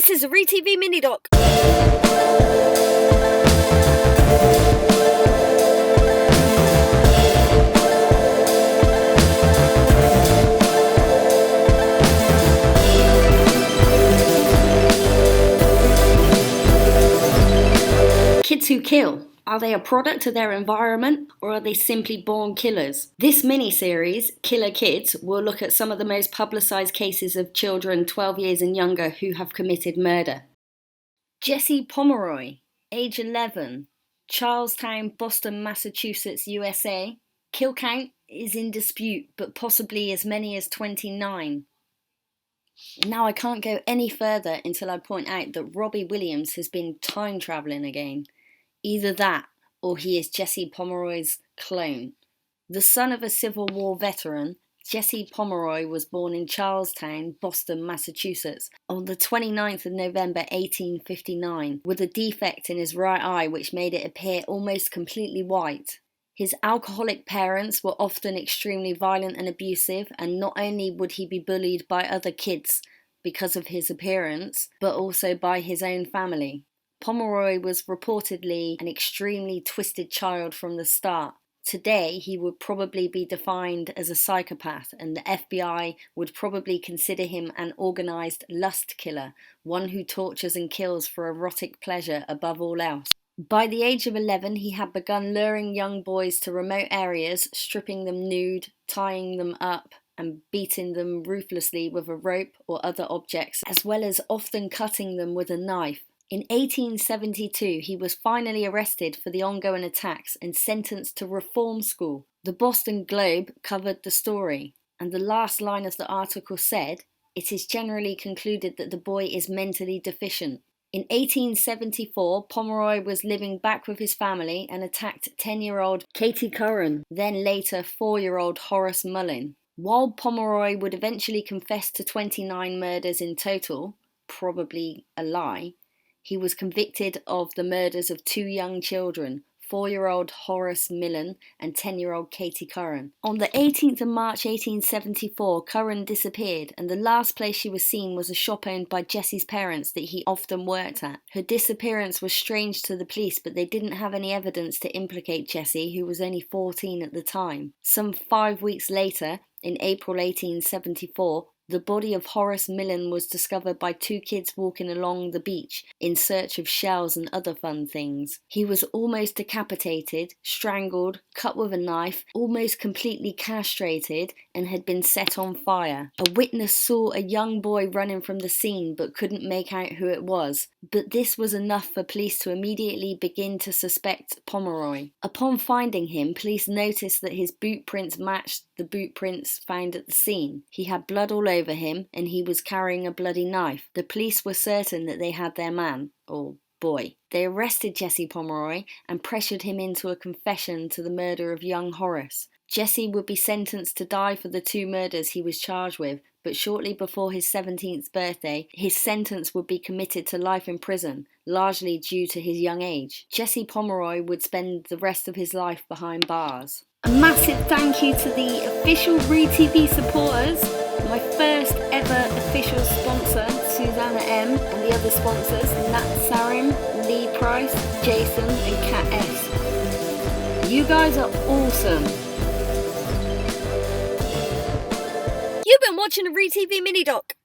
This is a ReTV mini doc. Kids who kill. Are they a product of their environment, or are they simply born killers? This mini-series, Killer Kids, will look at some of the most publicised cases of children 12 years and younger who have committed murder. Jesse Pomeroy, age 11, Charlestown, Boston, Massachusetts, USA. Kill count is in dispute, but possibly as many as 29. Now I can't go any further until I point out that Robbie Williams has been time travelling again. Either that, or he is Jesse Pomeroy's clone. The son of a Civil War veteran, Jesse Pomeroy was born in Charlestown, Boston, Massachusetts, on the 29th of November 1859, with a defect in his right eye which made it appear almost completely white. His alcoholic parents were often extremely violent and abusive, and not only would he be bullied by other kids because of his appearance, but also by his own family. Pomeroy was reportedly an extremely twisted child from the start. Today, he would probably be defined as a psychopath, and the FBI would probably consider him an organised lust killer, one who tortures and kills for erotic pleasure above all else. By the age of 11, he had begun luring young boys to remote areas, stripping them nude, tying them up, and beating them ruthlessly with a rope or other objects, as well as often cutting them with a knife. In 1872, he was finally arrested for the ongoing attacks and sentenced to reform school. The Boston Globe covered the story, and the last line of the article said, "It is generally concluded that the boy is mentally deficient." In 1874, Pomeroy was living back with his family and attacked 10-year-old Katie Curran, then later 4-year-old Horace Mullin. While Pomeroy would eventually confess to 29 murders in total, probably a lie, he was convicted of the murders of 2 young children, 4-year-old Horace Millen and 10-year-old Katie Curran. On the 18th of March 1874, Curran disappeared, and the last place she was seen was a shop owned by Jesse's parents that he often worked at. Her disappearance was strange to the police, but they didn't have any evidence to implicate Jesse, who was only 14 at the time. Some 5 weeks later, in April 1874, the body of Horace Millen was discovered by 2 kids walking along the beach in search of shells and other fun things. He was almost decapitated, strangled, cut with a knife, almost completely castrated, and had been set on fire. A witness saw a young boy running from the scene but couldn't make out who it was. But this was enough for police to immediately begin to suspect Pomeroy. Upon finding him, police noticed that his boot prints matched the boot prints found at the scene. He had blood all over him, and he was carrying a bloody knife. The police were certain that they had their man, or boy. They arrested Jesse Pomeroy and pressured him into a confession to the murder of young Horace. Jesse would be sentenced to die for the 2 murders he was charged with, but shortly before his 17th birthday, his sentence would be commuted to life in prison, largely due to his young age. Jesse Pomeroy would spend the rest of his life behind bars. A massive thank you to the official ReTV supporters, my first ever official sponsor, Susanna M, and the other sponsors, Nat Sarim, Lee Price, Jason, and Kat S. You guys are awesome. You've been watching a ReTV mini doc.